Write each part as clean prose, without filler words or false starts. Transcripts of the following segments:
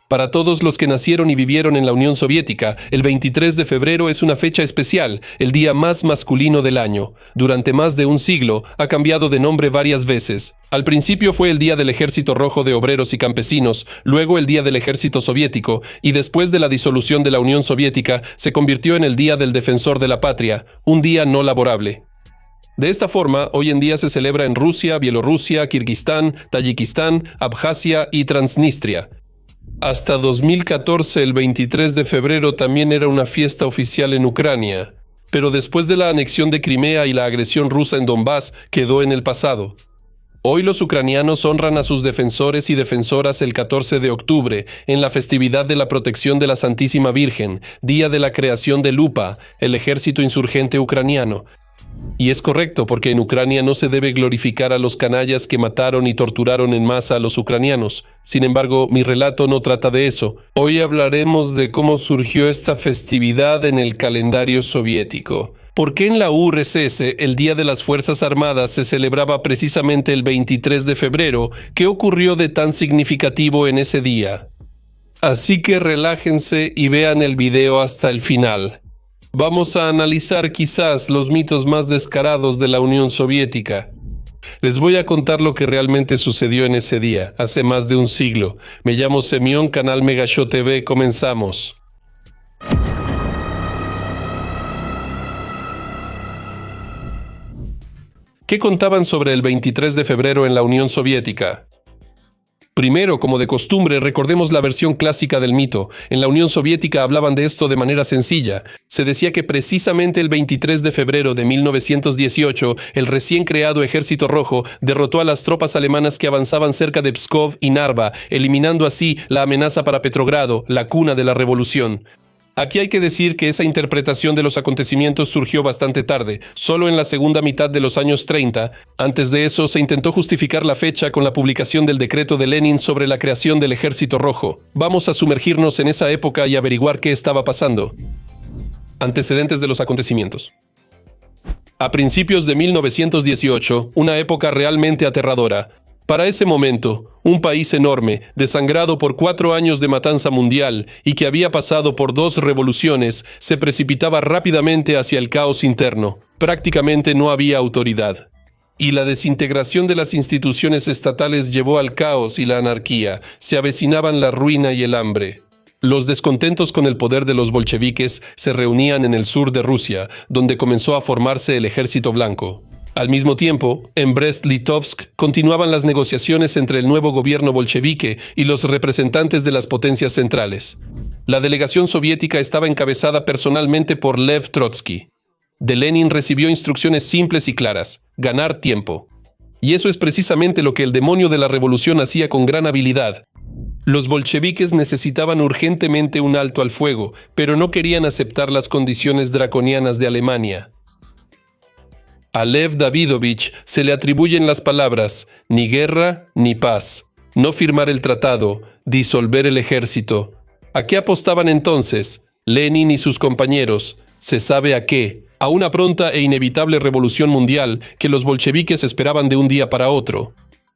Para todos los que nacieron y vivieron en la Unión Soviética, el 23 de febrero es una fecha especial, el día más masculino del año. Durante más de un siglo, ha cambiado de nombre varias veces. Al principio fue el Día del Ejército Rojo de Obreros y Campesinos, luego el Día del Ejército Soviético, y después de la disolución de la Unión Soviética, se convirtió en el Día del Defensor de la Patria, un día no laborable. De esta forma, hoy en día se celebra en Rusia, Bielorrusia, Kirguistán, Tayikistán, Abjasia y Transnistria. Hasta 2014, el 23 de febrero también era una fiesta oficial en Ucrania, pero después de la anexión de Crimea y la agresión rusa en Donbass, quedó en el pasado. Hoy los ucranianos honran a sus defensores y defensoras el 14 de octubre, en la festividad de la protección de la Santísima Virgen, día de la creación de Lupa, el ejército insurgente ucraniano. Y es correcto, porque en Ucrania no se debe glorificar a los canallas que mataron y torturaron en masa a los ucranianos. Sin embargo, mi relato no trata de eso. Hoy hablaremos de cómo surgió esta festividad en el calendario soviético. ¿Por qué en la URSS el Día de las Fuerzas Armadas se celebraba precisamente el 23 de febrero? ¿Qué ocurrió de tan significativo en ese día? Así que relájense y vean el video hasta el final. Vamos a analizar quizás los mitos más descarados de la Unión Soviética. Les voy a contar lo que realmente sucedió en ese día, hace más de un siglo. Me llamo Semión, canal Megashow TV, comenzamos. ¿Qué contaban sobre el 23 de febrero en la Unión Soviética? Primero, como de costumbre, recordemos la versión clásica del mito. En la Unión Soviética hablaban de esto de manera sencilla. Se decía que precisamente el 23 de febrero de 1918, el recién creado Ejército Rojo derrotó a las tropas alemanas que avanzaban cerca de Pskov y Narva, eliminando así la amenaza para Petrogrado, la cuna de la revolución. Aquí hay que decir que esa interpretación de los acontecimientos surgió bastante tarde, solo en la segunda mitad de los años 30. Antes de eso, se intentó justificar la fecha con la publicación del decreto de Lenin sobre la creación del Ejército Rojo. Vamos a sumergirnos en esa época y averiguar qué estaba pasando. Antecedentes de los acontecimientos. A principios de 1918, una época realmente aterradora. Para ese momento, un país enorme, desangrado por 4 años de matanza mundial y que había pasado por 2 revoluciones, se precipitaba rápidamente hacia el caos interno. Prácticamente no había autoridad. Y la desintegración de las instituciones estatales llevó al caos y la anarquía. Se avecinaban la ruina y el hambre. Los descontentos con el poder de los bolcheviques se reunían en el sur de Rusia, donde comenzó a formarse el Ejército Blanco. Al mismo tiempo, en Brest-Litovsk continuaban las negociaciones entre el nuevo gobierno bolchevique y los representantes de las potencias centrales. La delegación soviética estaba encabezada personalmente por Lev Trotsky. De Lenin recibió instrucciones simples y claras: ganar tiempo. Y eso es precisamente lo que el demonio de la revolución hacía con gran habilidad. Los bolcheviques necesitaban urgentemente un alto al fuego, pero no querían aceptar las condiciones draconianas de Alemania. A Lev Davidovich se le atribuyen las palabras ni guerra ni paz, no firmar el tratado, disolver el ejército. ¿A qué apostaban entonces? Lenin y sus compañeros. Se sabe a qué: a una pronta e inevitable revolución mundial que los bolcheviques esperaban de un día para otro.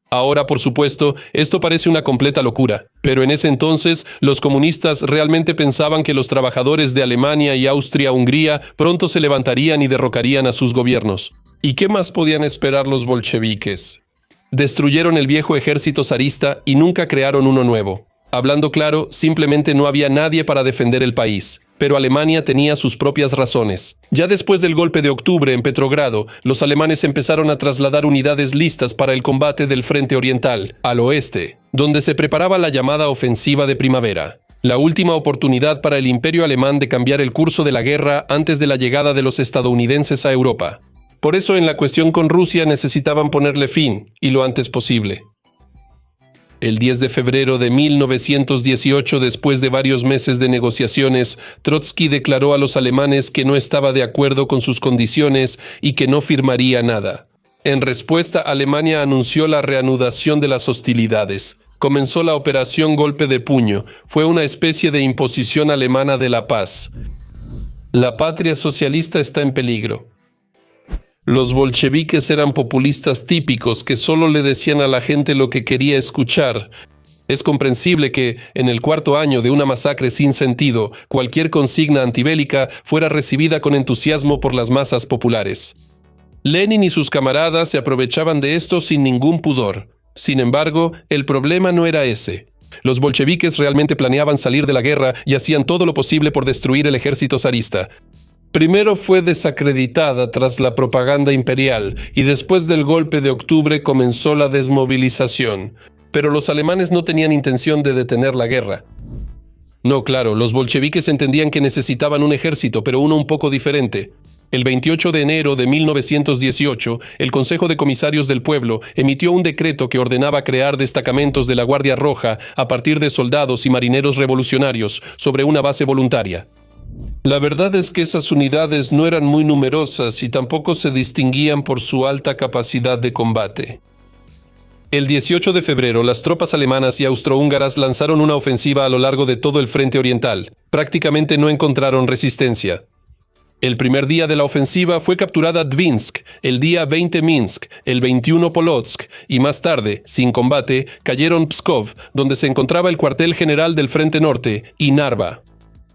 Ahora, por supuesto, esto parece una completa locura, pero en ese entonces los comunistas realmente pensaban que los trabajadores de Alemania y Austria-Hungría pronto se levantarían y derrocarían a sus gobiernos. ¿Y qué más podían esperar los bolcheviques? Destruyeron el viejo ejército zarista y nunca crearon uno nuevo. Hablando claro, simplemente no había nadie para defender el país. Pero Alemania tenía sus propias razones. Ya después del golpe de octubre en Petrogrado, los alemanes empezaron a trasladar unidades listas para el combate del frente oriental, al oeste, donde se preparaba la llamada ofensiva de primavera. La última oportunidad para el imperio alemán de cambiar el curso de la guerra antes de la llegada de los estadounidenses a Europa. Por eso en la cuestión con Rusia necesitaban ponerle fin, y lo antes posible. El 10 de febrero de 1918, después de varios meses de negociaciones, Trotsky declaró a los alemanes que no estaba de acuerdo con sus condiciones y que no firmaría nada. En respuesta, Alemania anunció la reanudación de las hostilidades. Comenzó la operación Golpe de Puño. Fue una especie de imposición alemana de la paz. La patria socialista está en peligro. Los bolcheviques eran populistas típicos que solo le decían a la gente lo que quería escuchar. Es comprensible que, en el cuarto año de una masacre sin sentido, cualquier consigna antibélica fuera recibida con entusiasmo por las masas populares. Lenin y sus camaradas se aprovechaban de esto sin ningún pudor. Sin embargo, el problema no era ese. Los bolcheviques realmente planeaban salir de la guerra y hacían todo lo posible por destruir el ejército zarista. Primero fue desacreditada tras la propaganda imperial y después del golpe de octubre comenzó la desmovilización. Pero los alemanes no tenían intención de detener la guerra. No, claro, los bolcheviques entendían que necesitaban un ejército, pero uno un poco diferente. El 28 de enero de 1918, el Consejo de Comisarios del Pueblo emitió un decreto que ordenaba crear destacamentos de la Guardia Roja a partir de soldados y marineros revolucionarios sobre una base voluntaria. La verdad es que esas unidades no eran muy numerosas y tampoco se distinguían por su alta capacidad de combate. El 18 de febrero, las tropas alemanas y austrohúngaras lanzaron una ofensiva a lo largo de todo el frente oriental. Prácticamente no encontraron resistencia. El primer día de la ofensiva fue capturada Dvinsk, el día 20 Minsk, el 21 Polotsk y más tarde, sin combate, cayeron Pskov, donde se encontraba el cuartel general del Frente Norte, y Narva.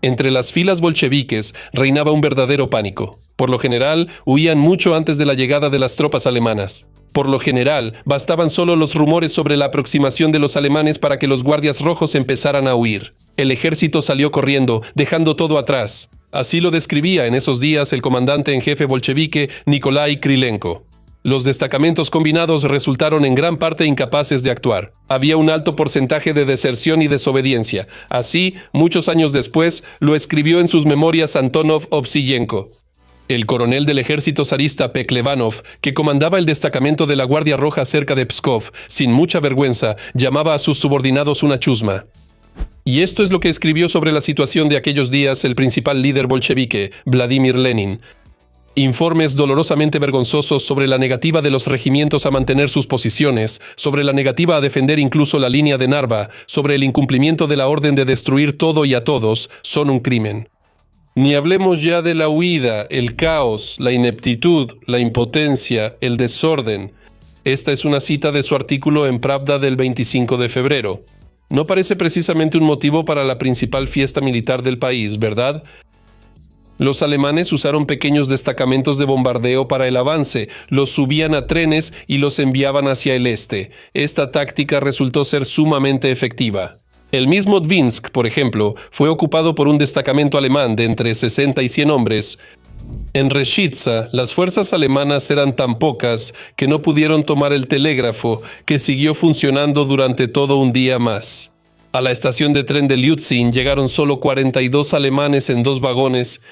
Entre las filas bolcheviques reinaba un verdadero pánico. Por lo general, huían mucho antes de la llegada de las tropas alemanas. Por lo general, bastaban solo los rumores sobre la aproximación de los alemanes para que los guardias rojos empezaran a huir. El ejército salió corriendo, dejando todo atrás. Así lo describía en esos días el comandante en jefe bolchevique Nikolai Krylenko. Los destacamentos combinados resultaron en gran parte incapaces de actuar. Había un alto porcentaje de deserción y desobediencia. Así, muchos años después, lo escribió en sus memorias Antonov Ovsiyenko. El coronel del ejército zarista Peklevanov, que comandaba el destacamento de la Guardia Roja cerca de Pskov, sin mucha vergüenza, llamaba a sus subordinados una chusma. Y esto es lo que escribió sobre la situación de aquellos días el principal líder bolchevique, Vladimir Lenin. Informes dolorosamente vergonzosos sobre la negativa de los regimientos a mantener sus posiciones, sobre la negativa a defender incluso la línea de Narva, sobre el incumplimiento de la orden de destruir todo y a todos, son un crimen. Ni hablemos ya de la huida, el caos, la ineptitud, la impotencia, el desorden. Esta es una cita de su artículo en Pravda del 25 de febrero. No parece precisamente un motivo para la principal fiesta militar del país, ¿verdad? Los alemanes usaron pequeños destacamentos de bombardeo para el avance, los subían a trenes y los enviaban hacia el este. Esta táctica resultó ser sumamente efectiva. El mismo Dvinsk, por ejemplo, fue ocupado por un destacamento alemán de entre 60 y 100 hombres. En Reshitsa, las fuerzas alemanas eran tan pocas que no pudieron tomar el telégrafo, que siguió funcionando durante todo un día más. A la estación de tren de Liutzin llegaron solo 42 alemanes en 2 vagones.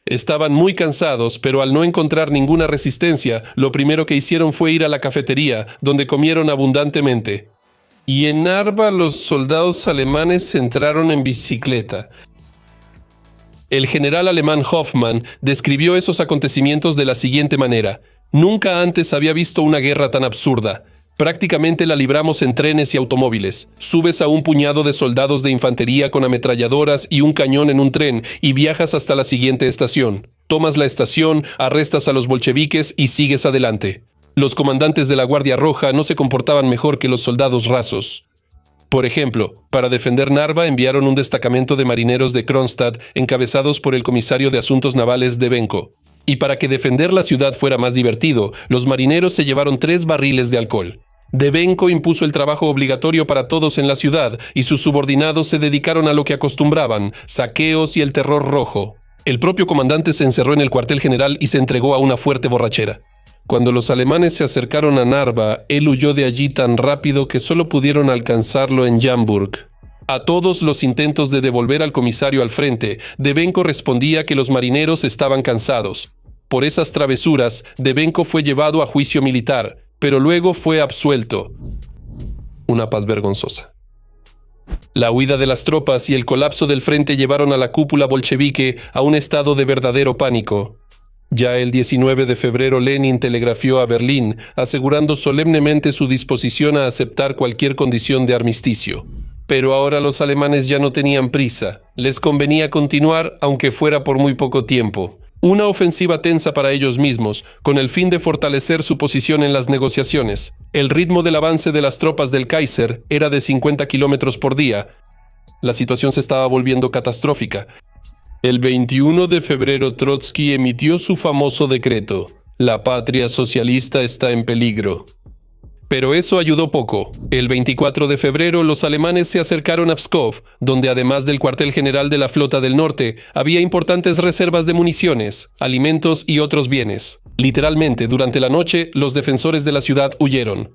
Estaban muy cansados, pero al no encontrar ninguna resistencia, lo primero que hicieron fue ir a la cafetería, donde comieron abundantemente. Y en Narva los soldados alemanes entraron en bicicleta. El general alemán Hoffmann describió esos acontecimientos de la siguiente manera: nunca antes había visto una guerra tan absurda. Prácticamente la libramos en trenes y automóviles. Subes a un puñado de soldados de infantería con ametralladoras y un cañón en un tren y viajas hasta la siguiente estación. Tomas la estación, arrestas a los bolcheviques y sigues adelante. Los comandantes de la Guardia Roja no se comportaban mejor que los soldados rasos. Por ejemplo, para defender Narva enviaron un destacamento de marineros de Kronstadt encabezados por el comisario de Asuntos Navales Devenko. Y para que defender la ciudad fuera más divertido, los marineros se llevaron 3 barriles de alcohol. Devenko impuso el trabajo obligatorio para todos en la ciudad y sus subordinados se dedicaron a lo que acostumbraban, saqueos y el terror rojo. El propio comandante se encerró en el cuartel general y se entregó a una fuerte borrachera. Cuando los alemanes se acercaron a Narva, él huyó de allí tan rápido que solo pudieron alcanzarlo en Jamburg. A todos los intentos de devolver al comisario al frente, Devenko respondía que los marineros estaban cansados. Por esas travesuras, Devenko fue llevado a juicio militar, pero luego fue absuelto. Una paz vergonzosa. La huida de las tropas y el colapso del frente llevaron a la cúpula bolchevique a un estado de verdadero pánico. Ya el 19 de febrero Lenin telegrafió a Berlín, asegurando solemnemente su disposición a aceptar cualquier condición de armisticio. Pero ahora los alemanes ya no tenían prisa. Les convenía continuar, aunque fuera por muy poco tiempo. Una ofensiva tensa para ellos mismos, con el fin de fortalecer su posición en las negociaciones. El ritmo del avance de las tropas del Kaiser era de 50 kilómetros por día. La situación se estaba volviendo catastrófica. El 21 de febrero Trotsky emitió su famoso decreto: la patria socialista está en peligro. Pero eso ayudó poco. El 24 de febrero los alemanes se acercaron a Pskov, donde además del cuartel general de la Flota del Norte, había importantes reservas de municiones, alimentos y otros bienes. Literalmente, durante la noche, los defensores de la ciudad huyeron.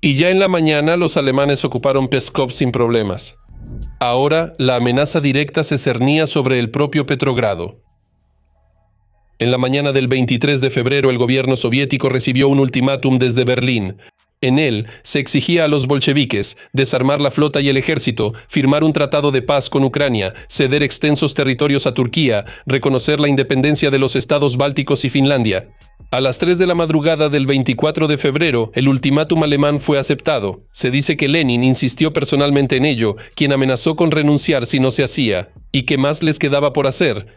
Y ya en la mañana los alemanes ocuparon Pskov sin problemas. Ahora, la amenaza directa se cernía sobre el propio Petrogrado. En la mañana del 23 de febrero, el gobierno soviético recibió un ultimátum desde Berlín. En él se exigía a los bolcheviques desarmar la flota y el ejército, firmar un tratado de paz con Ucrania, ceder extensos territorios a Turquía, reconocer la independencia de los estados bálticos y Finlandia. A las 3 de la madrugada del 24 de febrero, el ultimátum alemán fue aceptado. Se dice que Lenin insistió personalmente en ello, quien amenazó con renunciar si no se hacía. ¿Y qué más les quedaba por hacer?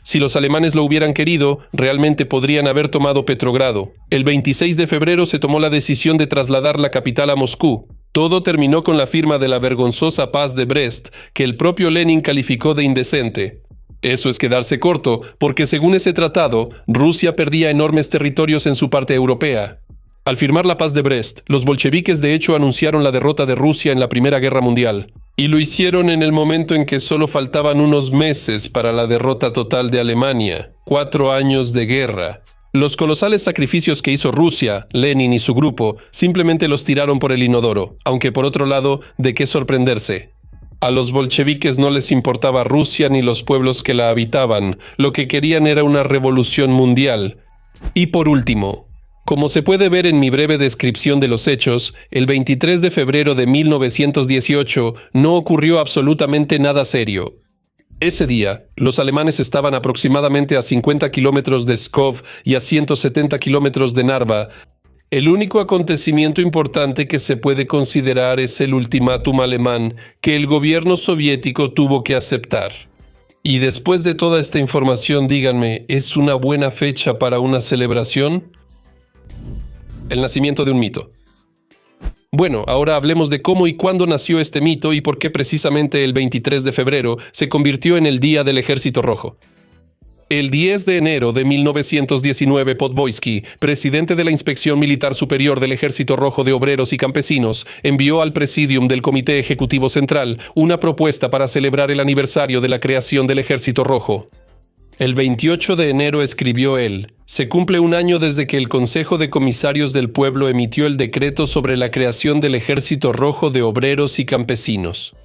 Si los alemanes lo hubieran querido, realmente podrían haber tomado Petrogrado. El 26 de febrero se tomó la decisión de trasladar la capital a Moscú. Todo terminó con la firma de la vergonzosa paz de Brest, que el propio Lenin calificó de indecente. Eso es quedarse corto, porque según ese tratado, Rusia perdía enormes territorios en su parte europea. Al firmar la paz de Brest, los bolcheviques de hecho anunciaron la derrota de Rusia en la Primera Guerra Mundial. Y lo hicieron en el momento en que solo faltaban unos meses para la derrota total de Alemania. 4 años de guerra. Los colosales sacrificios que hizo Rusia, Lenin y su grupo, simplemente los tiraron por el inodoro. Aunque por otro lado, ¿de qué sorprenderse? A los bolcheviques no les importaba Rusia ni los pueblos que la habitaban. Lo que querían era una revolución mundial. Y por último, como se puede ver en mi breve descripción de los hechos, el 23 de febrero de 1918 no ocurrió absolutamente nada serio. Ese día, los alemanes estaban aproximadamente a 50 kilómetros de Pskov y a 170 kilómetros de Narva. El único acontecimiento importante que se puede considerar es el ultimátum alemán que el gobierno soviético tuvo que aceptar. Y después de toda esta información, díganme, ¿es una buena fecha para una celebración? El nacimiento de un mito. Bueno, ahora hablemos de cómo y cuándo nació este mito y por qué precisamente el 23 de febrero se convirtió en el Día del Ejército Rojo. El 10 de enero de 1919, Podvoisky, presidente de la Inspección Militar Superior del Ejército Rojo de Obreros y Campesinos, envió al Presidium del Comité Ejecutivo Central una propuesta para celebrar el aniversario de la creación del Ejército Rojo. El 28 de enero escribió él: se cumple un año desde que el Consejo de Comisarios del Pueblo emitió el decreto sobre la creación del Ejército Rojo de Obreros y Campesinos.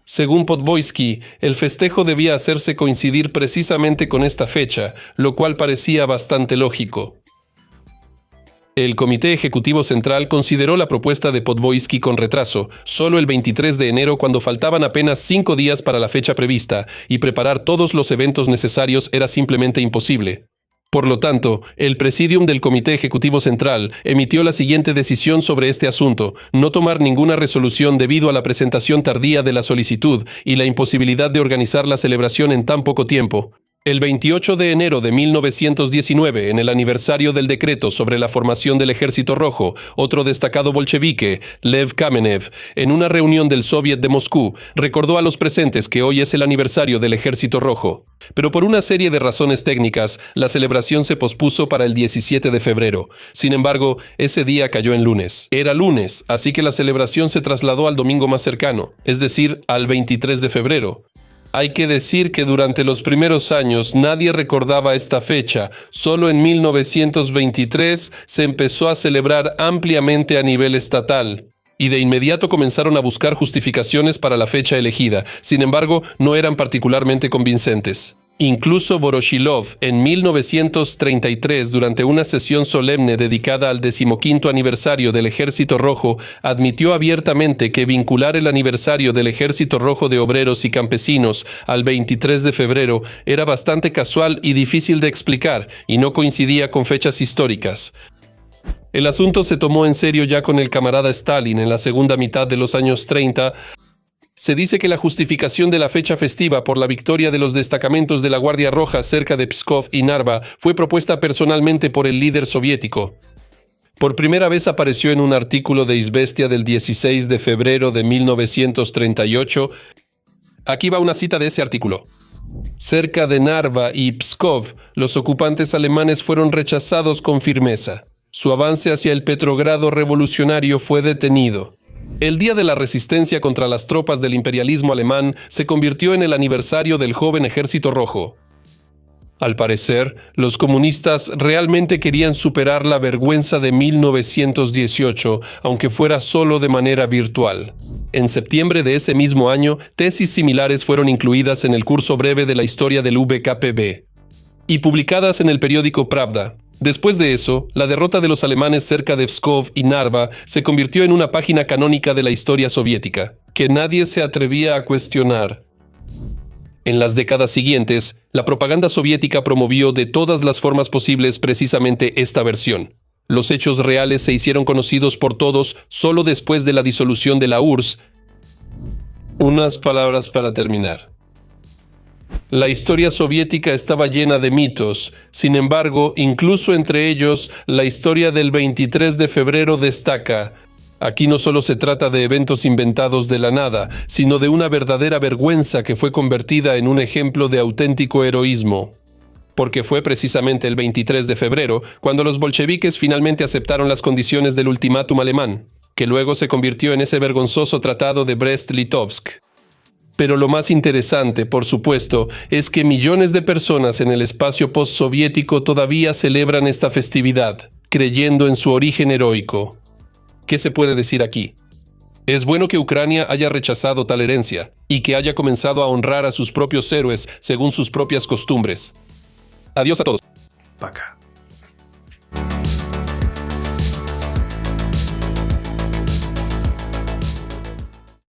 Según Podvoisky, el festejo debía hacerse coincidir precisamente con esta fecha, lo cual parecía bastante lógico. El Comité Ejecutivo Central consideró la propuesta de Podvoisky con retraso, solo el 23 de enero cuando faltaban apenas 5 días para la fecha prevista, y preparar todos los eventos necesarios era simplemente imposible. Por lo tanto, el Presidium del Comité Ejecutivo Central emitió la siguiente decisión sobre este asunto: no tomar ninguna resolución debido a la presentación tardía de la solicitud y la imposibilidad de organizar la celebración en tan poco tiempo. El 28 de enero de 1919, en el aniversario del decreto sobre la formación del Ejército Rojo, otro destacado bolchevique, Lev Kamenev, en una reunión del Soviet de Moscú, recordó a los presentes que hoy es el aniversario del Ejército Rojo. Pero por una serie de razones técnicas, la celebración se pospuso para el 17 de febrero. Sin embargo, ese día cayó en lunes. Era lunes, así que la celebración se trasladó al domingo más cercano, es decir, al 23 de febrero. Hay que decir que durante los primeros años nadie recordaba esta fecha. Solo en 1923 se empezó a celebrar ampliamente a nivel estatal. Y de inmediato comenzaron a buscar justificaciones para la fecha elegida. Sin embargo, no eran particularmente convincentes. Incluso Voroshilov, en 1933, durante una sesión solemne dedicada al 15º aniversario del Ejército Rojo, admitió abiertamente que vincular el aniversario del Ejército Rojo de Obreros y Campesinos al 23 de febrero era bastante casual y difícil de explicar, y no coincidía con fechas históricas. El asunto se tomó en serio ya con el camarada Stalin en la segunda mitad de los años 30, Se dice que la justificación de la fecha festiva por la victoria de los destacamentos de la Guardia Roja cerca de Pskov y Narva fue propuesta personalmente por el líder soviético. Por primera vez apareció en un artículo de Izvestia del 16 de febrero de 1938. Aquí va una cita de ese artículo. Cerca de Narva y Pskov, los ocupantes alemanes fueron rechazados con firmeza. Su avance hacia el Petrogrado revolucionario fue detenido. El Día de la Resistencia contra las tropas del imperialismo alemán se convirtió en el aniversario del joven Ejército Rojo. Al parecer, los comunistas realmente querían superar la vergüenza de 1918, aunque fuera solo de manera virtual. En septiembre de ese mismo año, tesis similares fueron incluidas en el curso breve de la historia del VKPB y publicadas en el periódico Pravda. Después de eso, la derrota de los alemanes cerca de Pskov y Narva se convirtió en una página canónica de la historia soviética, que nadie se atrevía a cuestionar. En las décadas siguientes, la propaganda soviética promovió de todas las formas posibles precisamente esta versión. Los hechos reales se hicieron conocidos por todos solo después de la disolución de la URSS. Unas palabras para terminar. La historia soviética estaba llena de mitos. Sin embargo, incluso entre ellos, la historia del 23 de febrero destaca. Aquí no solo se trata de eventos inventados de la nada, sino de una verdadera vergüenza que fue convertida en un ejemplo de auténtico heroísmo. Porque fue precisamente el 23 de febrero cuando los bolcheviques finalmente aceptaron las condiciones del ultimátum alemán, que luego se convirtió en ese vergonzoso tratado de Brest-Litovsk. Pero lo más interesante, por supuesto, es que millones de personas en el espacio postsoviético todavía celebran esta festividad, creyendo en su origen heroico. ¿Qué se puede decir aquí? Es bueno que Ucrania haya rechazado tal herencia y que haya comenzado a honrar a sus propios héroes según sus propias costumbres. Adiós a todos. Пока.